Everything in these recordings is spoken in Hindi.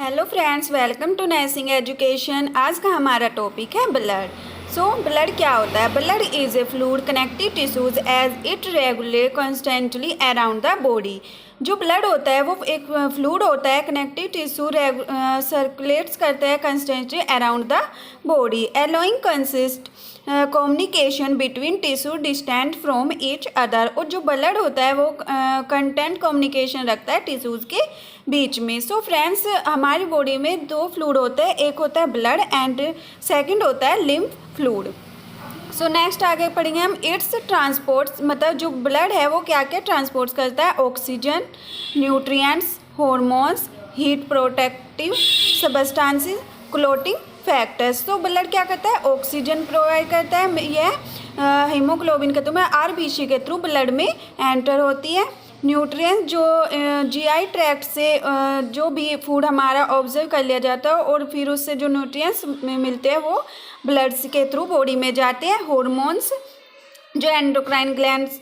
Hello friends, welcome to nursing education. आज का हमारा टॉपिक है ब्लड। ब्लड क्या होता है? Blood is a fluid connective tissues as it regulate constantly around the body. जो ब्लड होता है वो एक फ्लूइड होता है, कनेक्टिव टिश्यू सर्कुलेट्स करता है constantly around the body, allowing consist communication between tissue distant from each other. और जो ब्लड होता है वो कंटेंट कम्युनिकेशन रखता है टिश्यूज़ के बीच में। सो फ्रेंड्स, हमारी बॉडी में दो फ्लूइड होते हैं, एक होता है ब्लड एंड सेकंड होता है लिम्फ फ्लूइड। सो नेक्स्ट आगे पढ़ेंगे हम इट्स ट्रांसपोर्ट्स, मतलब जो ब्लड है वो क्या क्या ट्रांसपोर्ट्स करता है? Oxygen, nutrients, hormones, heat protective substances, clotting factors. तो ब्लड क्या करता है? ऑक्सीजन प्रोवाइड करता है, यह हीमोग्लोबिन के थ्रू आरबीसी के थ्रू ब्लड में एंटर होती है। न्यूट्रिएंट्स जो जीआई ट्रैक्ट से जो भी फूड हमारा ऑब्जर्व कर लिया जाता है और फिर उससे जो न्यूट्रिएंट्स मिलते हैं वो ब्लड के थ्रू बॉडी में जाते हैं। हार्मोन्स जो एंडोक्राइन ग्लैंड्स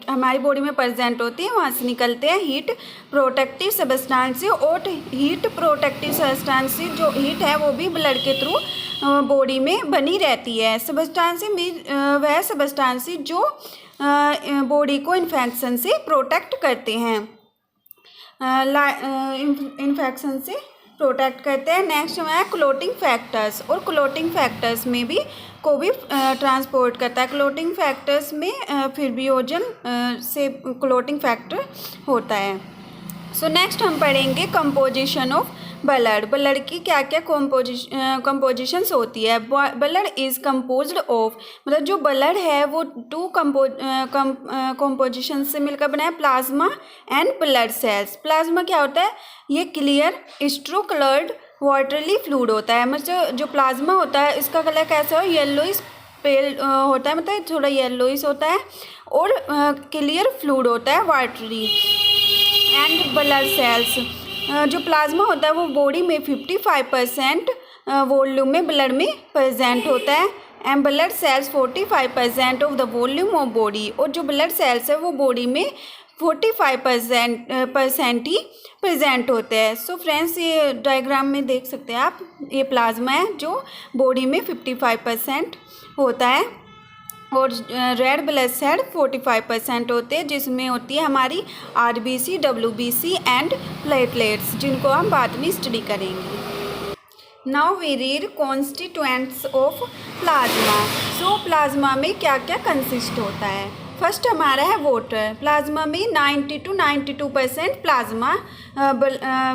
हमारी बॉडी में प्रेजेंट होती है वहाँ से निकलते हैं। हीट प्रोटेक्टिव सब्सटेंस, और हीट प्रोटेक्टिव सब्सटेंस जो हीट है वो भी ब्लड के थ्रू बॉडी में बनी रहती है। सब्सटेंस में वह सब्सटेंस जो बॉडी को इन्फेक्शन से प्रोटेक्ट करते हैं, इन्फेक्शन से प्रोटेक्ट करते हैं। नेक्स्ट है क्लोटिंग फैक्टर्स, और क्लोटिंग फैक्टर्स में भी को भी ट्रांसपोर्ट करता है। क्लोटिंग फैक्टर्स में फिब्रियोजन से क्लोटिंग फैक्टर होता है। सो नेक्स्ट हम पढ़ेंगे कंपोजिशन ऑफ ब्लड। ब्लड की क्या क्या कंपोजिशंस होती है? ब्लड इज़ कंपोज्ड ऑफ, मतलब जो ब्लड है वो टू कंपोजिशन से मिलकर बना है, plasma and blood cells. Plasma क्या होता है? ये क्लियर स्ट्रो कलर्ड वाटरली फ्लूइड होता है। मतलब जो प्लाज्मा होता है इसका कलर कैसा हो? येलोइश पेल होता है, मतलब थोड़ा येलोइश होता है, और क्लियर फ्लूइड होता है, वाटरी। एंड ब्लड सेल्स, जो प्लाज्मा होता है वो बॉडी में 55% वॉल्यूम में ब्लड में प्रेजेंट होता है, and blood cells 45% of the volume of body. और जो ब्लड सेल्स है वो बॉडी में 45% ही प्रेजेंट होते हैं। सो फ्रेंड्स, ये डायग्राम में देख सकते हैं आप, ये प्लाज्मा है जो बॉडी में 55% होता है, और रेड ब्लड सेल 45% होते हैं, जिसमें होती है हमारी आरबीसी, डब्ल्यूबीसी एंड प्लेटलेट्स, जिनको हम बाद में स्टडी करेंगे। Now we read constituents of plasma. So plasma में क्या क्या कंसिस्ट होता है? फर्स्ट हमारा है वाटर। प्लाज्मा में 90 to 92% प्लाज्मा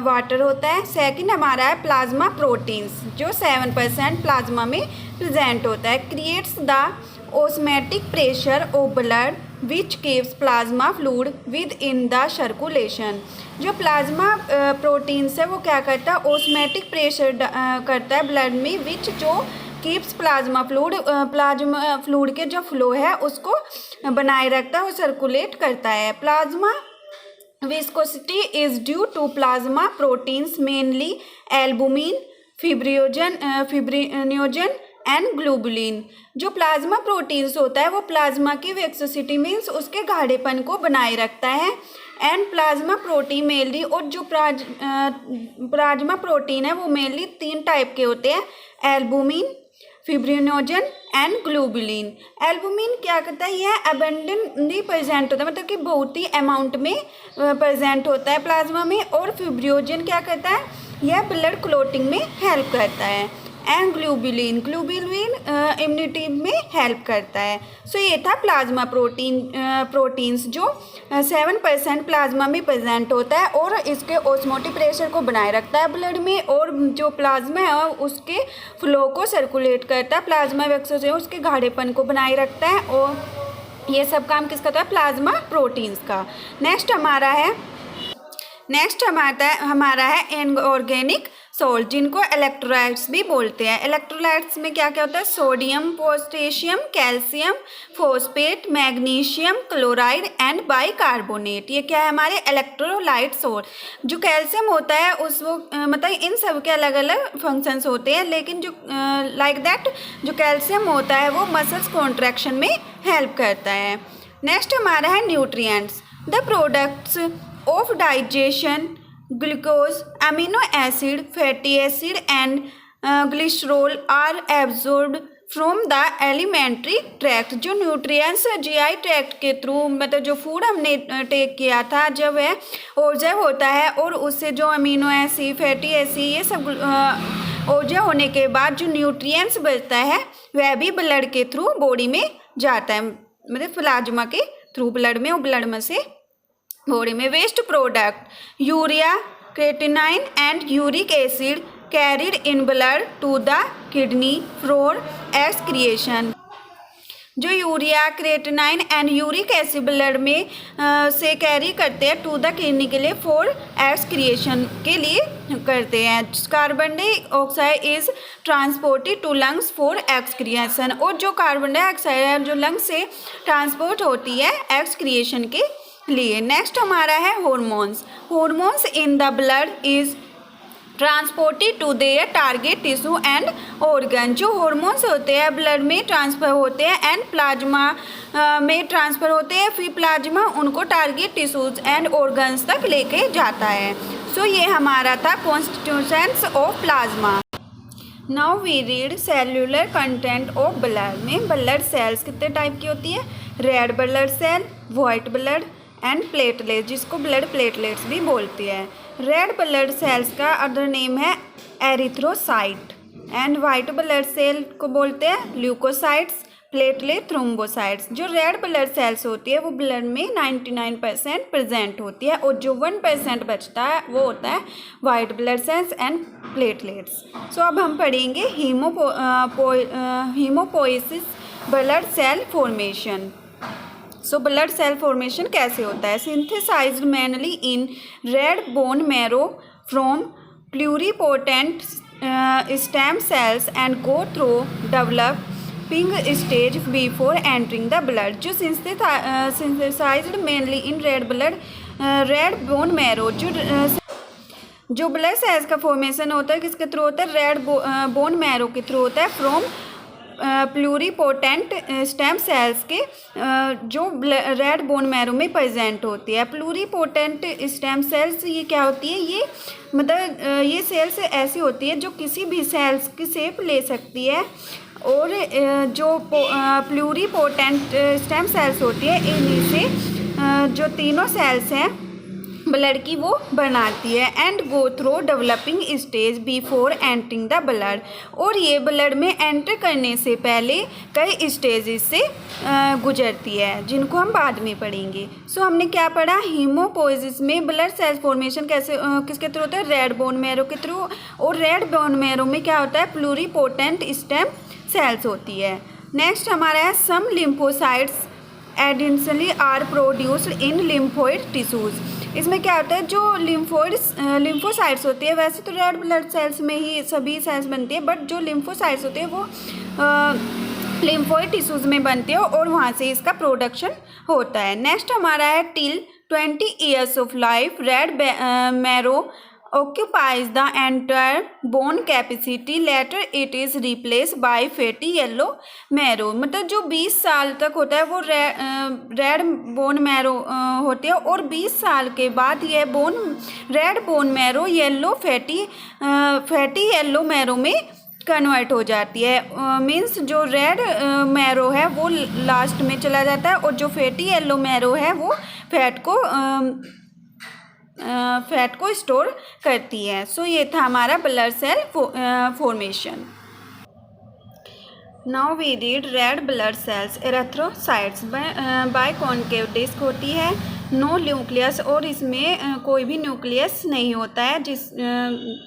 वाटर होता है। सेकंड हमारा है प्लाज्मा प्रोटीन्स, जो 7% प्लाज्मा में प्रेजेंट होता है। Creates the osmotic pressure of blood which keeps plasma fluid within the circulation। जो प्लाज्मा प्रोटीन्स है वो क्या करता है? ऑस्मेटिक प्रेशर करता है ब्लड में, विच जो कीप्स प्लाज्मा फ्लूइड के जो फ्लो है उसको बनाए रखता है और सर्कुलेट करता है। Plasma viscosity is due to plasma proteins mainly albumin, fibrinogen and globulin. जो प्लाज्मा प्रोटीन्स होता है वो प्लाज्मा की विस्कोसिटी मीन्स उसके गाढ़ेपन को बनाए रखता है, एंड प्लाज्मा प्रोटीन मेनली, और जो प्लाज्मा प्रोटीन है वो मेनली 3 टाइप के होते हैं, albumin, fibrinogen and globulin. Albumin क्या करता है? यह अबेंडेंटली प्रेजेंट होता है, मतलब कि बहुत ही अमाउंट में प्रेजेंट होता है प्लाज्मा में। और फिब्रिनोजन क्या करता है? यह ब्लड क्लोटिंग में हेल्प करता है। एंड ग्लोबुलिन इम्यूनिटी में हेल्प करता है। सो ये था प्लाज्मा प्रोटीन्स जो 7% प्लाज्मा में प्रेजेंट होता है, और इसके ऑस्मोटिक प्रेशर को बनाए रखता है ब्लड में, और जो प्लाज्मा है उसके फ्लो को सर्कुलेट करता है, प्लाज्मा वैक्स जो उसके गाढ़ेपन को बनाए रखता है, और ये सब काम किसका होता है? प्लाज्मा प्रोटीन्स का। नेक्स्ट हमारा है इनऑर्गेनिक सोल्ट, जिनको इलेक्ट्रोलाइट्स भी बोलते हैं। इलेक्ट्रोलाइट्स में क्या क्या होता है? Sodium, potassium, calcium, phosphate, magnesium, chloride and bicarbonate. ये क्या है? हमारे इलेक्ट्रोलाइट सोल्ट। जो कैल्शियम होता है उस वो मतलब इन सब के अलग अलग फंक्शंस होते हैं, लेकिन जो लाइक दैट जो कैल्शियम होता है वो मसल्स कॉन्ट्रैक्शन में हेल्प करता है। नेक्स्ट हमारा है nutrients, the products of digestion glucose, amino acid, fatty acid and glycerol are absorbed from the alimentary tract. जो न्यूट्रिएंट्स जीआई ट्रैक्ट के थ्रू, मतलब जो फूड हमने टेक किया था, जब वह ऑब्जर्व होता है और उससे जो अमीनो एसिड, फैटी एसिड, ये सब ऑब्जर्व होने के बाद जो न्यूट्रिएंट्स बचता है वह भी ब्लड के थ्रू बॉडी में जाता है, मतलब प्लाज्मा के थ्रू ब्लड में, और ब्लड में से बॉडी में। Waste product urea, creatinine and uric acid carried in blood to the kidney for excretion. जो urea, creatinine and uric acid blood में से कैरी करते हैं टू द किडनी के लिए, फॉर एक्सक्रिएशन के लिए करते हैं। Carbon dioxide is transported to lungs for excretion. और जो कार्बन डाइऑक्साइड है जो लंग्स से ट्रांसपोर्ट होती है एक्सक्रिएशन के लिए। नेक्स्ट हमारा है hormones. Hormones in the blood is transported to their target tissue and organ. जो हॉर्मोन्स होते हैं ब्लड में ट्रांसफ़र होते हैं एंड प्लाज्मा में ट्रांसफ़र होते हैं, फिर प्लाज्मा उनको टारगेट टिश्यूज एंड ऑर्गन्स तक लेके जाता है। सो ये हमारा था constitutions of plasma. Now we read cellular content of blood. में ब्लड सेल्स कितने टाइप की होती है? Red blood cell, white blood and platelet, जिसको ब्लड प्लेटलेट्स भी बोलते हैं। रेड ब्लड सेल्स का अदर नेम है erythrocyte and white blood cell को बोलते हैं ल्यूकोसाइट्स, प्लेटलेट थ्रोम्बोसाइट्स। जो रेड ब्लड सेल्स होती है वो ब्लड में 99% प्रेजेंट होती है, और जो 1% बचता है वो होता है white blood cells and platelets. So अब हम पढ़ेंगे haemopoiesis blood cell formation. So blood cell formation कैसे होता है? Synthesised mainly in red bone marrow from pluripotent stem cells and go through developing stage before entering the blood. जो synthesised mainly in red bone marrow, जो ब्लड सेल्स का फॉर्मेशन होता है किसके थ्रू होता है? रेड बोन मैरो के थ्रू होता है, फ्रॉम प्लूरिपोटेंट स्टेम सेल्स के जो रेड बोन मैरो में प्रेजेंट होती है। प्लूरिपोटेंट स्टेम सेल्स ये क्या होती है? ये मतलब ये सेल्स ऐसी होती है जो किसी भी सेल्स की शेप ले सकती है, और जो प्लूरिपोटेंट स्टेम सेल्स होती है इन्हीं से जो तीनों सेल्स हैं ब्लड की वो बनाती है and go through developing stage before entering the blood. और ये ब्लड में एंटर करने से पहले कई स्टेजेस से गुजरती है, जिनको हम बाद में पढ़ेंगे। सो हमने क्या पढ़ा? हीमोपोइसिस में ब्लड सेल फॉर्मेशन कैसे किसके थ्रू होता है? रेड बोन मैरो के थ्रू। और रेड बोन मैरो में क्या होता है? प्लूरिपोटेंट स्टेम सेल्स होती है। नेक्स्ट हमारा है some lymphocytes additionally are produced in lymphoid tissues. इसमें क्या होता है? जो लिम्फोसाइट्स होती है, वैसे तो रेड ब्लड सेल्स में ही सभी सेल्स बनती है, बट जो लिम्फोसाइट्स होती है वो लिम्फोइड टिश्यूज में बनती है और वहाँ से इसका प्रोडक्शन होता है। नेक्स्ट हमारा है till 20 years of life red marrow occupies the entire bone capacity, later it is replaced by fatty yellow marrow। मतलब जो 20 साल तक होता है वो रेड बोन मैरो होती है, और 20 साल के बाद यह red bone marrow fatty yellow marrow में कन्वर्ट हो जाती है। मीन्स जो रेड मैरो है वो लास्ट में चला जाता है, और जो फैटी येलो मैरो है वो फैट को स्टोर करती है। सो ये था हमारा blood cell formation. Now we read red blood cells erythrocytes biconcave disc होती है, नो न्यूक्लियस, और इसमें कोई भी न्यूक्लियस नहीं होता है।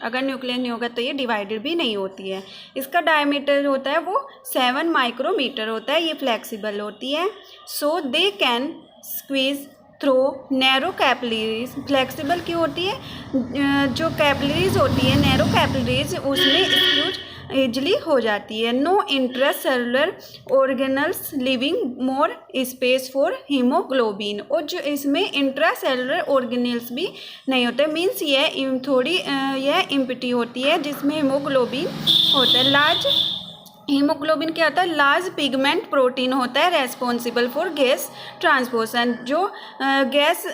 अगर न्यूक्लियस नहीं होगा तो ये डिवाइडेड भी नहीं होती है। इसका डायमीटर होता है वो 7 माइक्रोमीटर होता है। ये फ्लेक्सिबल होती है, so they can squeeze through narrow capillaries. Flexible क्यों होती है? जो कैपिलरीज होती है नैरो कैपिलरीज उसमें स्क्यूज ईजिली हो जाती है। No intracellular organelles living more space for haemoglobin, और जो इसमें इंट्रासेलुलर ऑर्गेनल्स भी नहीं होते, मीन्स यह इम्पिटी होती है जिसमें हीमोग्लोबिन होता है। लार्ज हीमोग्लोबिन क्या होता है, लार्ज पिगमेंट प्रोटीन होता है रेस्पॉन्सिबल फॉर गैस ट्रांसपोर्शन, जो गैस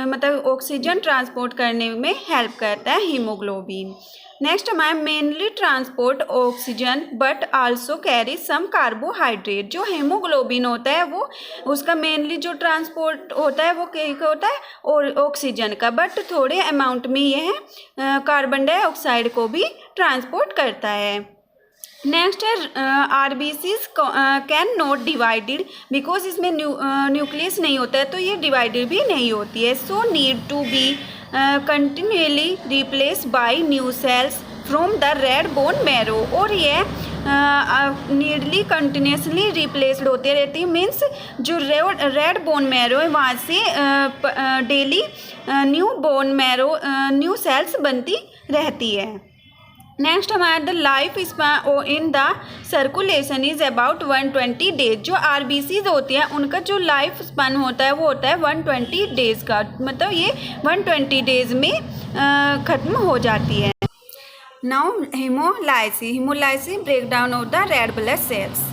मतलब ऑक्सीजन ट्रांसपोर्ट करने में हेल्प करता है हीमोग्लोबिन। नेक्स्ट हमारा mainly transport oxygen but also carry some carbohydrate. जो हीमोग्लोबिन होता है वो उसका मेनली जो ट्रांसपोर्ट होता है वो क्या होता है, और ऑक्सीजन का, बट थोड़े अमाउंट में यह कार्बन डाइऑक्साइड को भी ट्रांसपोर्ट करता है। नेक्स्ट है RBCs can not divided because इसमें न्यूक्लियस नहीं होता है तो ये डिवाइडेड भी नहीं होती है। So need to be continuously replace by new cells from the red bone marrow, और ये नीडली कंटिन्यूसली रिप्लेस्ड होते रहती है, मीन्स जो रेड बोन मैरो है वहाँ से daily new bone marrow new sales बनती रहती है। नेक्स्ट हमारा the life span in the circulation is about 120 days. जो आरबीसीज होती है उनका जो लाइफ स्पैन होता है वो होता है 120 डेज का, मतलब ये 120 डेज में ख़त्म हो जाती है। Now haemolysis break down of the red blood cells.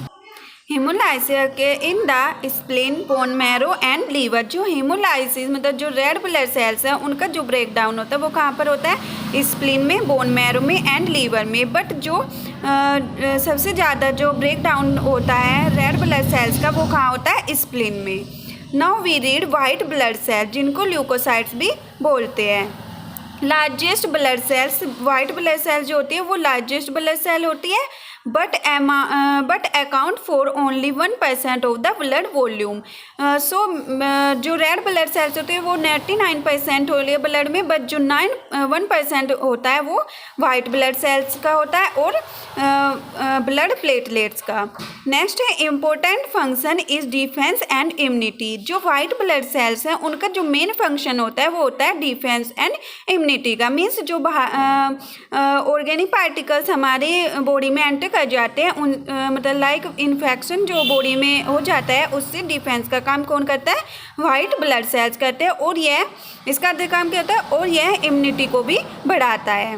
Haemolysis के in the spleen, bone marrow and liver. जो हेमोलाइसिस मतलब जो रेड ब्लड सेल्स है उनका जो ब्रेक डाउन होता है वो कहाँ पर होता है, स्प्लीन में, बोन मैरो में एंड लीवर में। बट जो सबसे ज़्यादा जो ब्रेक डाउन होता है रेड ब्लड सेल्स का वो कहाँ होता है, स्प्लीन में। Now we read white blood cell, जिनको ल्यूकोसाइट्स भी बोलते हैं। Largest blood cells, white blood cell जो होती है वो लार्जेस्ट ब्लड सेल होती है, but account for only 1% of the blood volume. So जो रेड ब्लड सेल्स होते हैं वो 99% होती है ब्लड में, बट जो 1% होता है वो वाइट ब्लड सेल्स का होता है और ब्लड प्लेटलेट्स का। नेक्स्ट है important function is defence and immunity. जो वाइट ब्लड सेल्स हैं उनका जो मेन फंक्शन होता है वो होता है डिफेंस एंड इम्यूनिटी का, मीन्स जो ऑर्गेनिक पार्टिकल्स हमारे बॉडी में एंटर कर जाते हैं उन मतलब लाइक इन्फेक्शन जो बॉडी में हो जाता है उससे डिफेंस का काम कौन करता है, वाइट ब्लड सेल्स करते हैं, और यह इसका अधिक काम क्या होता है, और यह इम्यूनिटी को भी बढ़ाता है।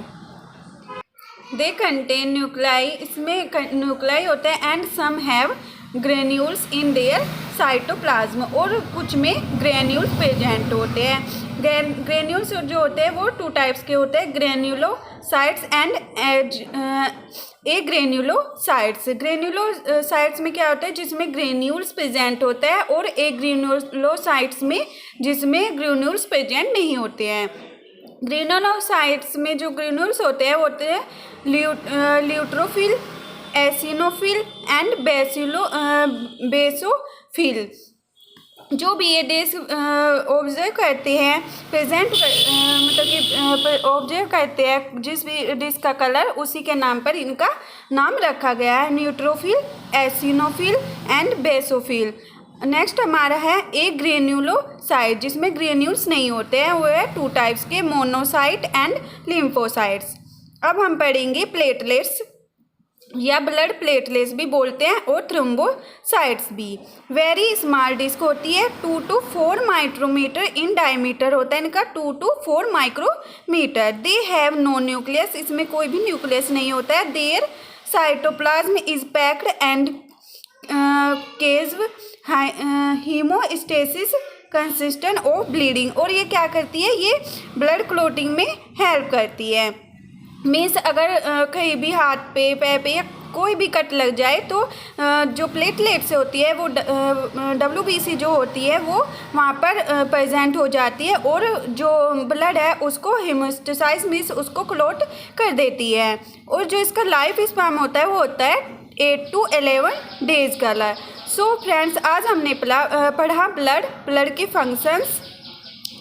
दे कंटेन न्यूक्लाई, इसमें न्यूक्लाई होते हैं and some have granules in their cytoplasm, और कुछ में ग्रेन्यूल्स प्रेजेंट होते हैं। ग्रेन्यूल्स जो होते हैं वो 2 टाइप्स के होते हैं, granulocytes and A granulocytes. Granulocytes में क्या होता है, जिसमें ग्रेन्यूल्स प्रेजेंट होता है, और ए ग्रेन्यूलोसाइट्स में जिसमें ग्रेन्यूल्स प्रेजेंट नहीं होते हैं। ग्रेन्यूलोसाइट्स में जो ग्रेन्यूल्स होते हैं ल्यूट्रोफिल, एसिनोफिल एंड बेसोफिल। जो भी ये डेज ऑब्जर्व करते हैं मतलब कि ऑब्जर्व करते हैं जिस भी डिश का कलर, उसी के नाम पर इनका नाम रखा गया है, neutrophil, eosinophil and basophil. Next हमारा है ए ग्रेन्यूलोसाइट, जिसमें ग्रेन्यूल्स नहीं होते हैं, वो है 2 टाइप्स के, मोनोसाइट एंड लिम्फोसाइट्स। अब हम पढ़ेंगे प्लेटलेट्स या ब्लड प्लेटलेट्स भी बोलते हैं, और थ्रोम्बोसाइट्स भी। वेरी स्मॉल डिस्क होती है, 2 to 4 माइक्रोमीटर इन डायमीटर होता है इनका, 2 to 4 माइक्रोमीटर। दे हैव नो न्यूक्लियस, इसमें कोई भी न्यूक्लियस नहीं होता है। Their cytoplasm is packed and caged haemostasis consistent of bleeding, और ये क्या करती है, ये ब्लड क्लोटिंग में हेल्प करती है। मीन्स अगर कहीं भी हाथ पे, पैर पे या कोई भी कट लग जाए तो जो प्लेटलेट्स होती है वो WBC जो होती है वो वहाँ पर प्रेजेंट हो जाती है, और जो ब्लड है उसको हेमोस्टेसाइज मीन्स उसको क्लोट कर देती है। और जो इसका लाइफ स्पैन होता है वो होता है 8 to 11 डेज का। सो फ्रेंड्स, आज हमने पढ़ा ब्लड के functions.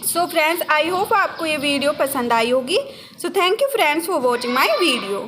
So friends, I hope आपको ये वीडियो पसंद आई होगी। So thank you friends for watching my video.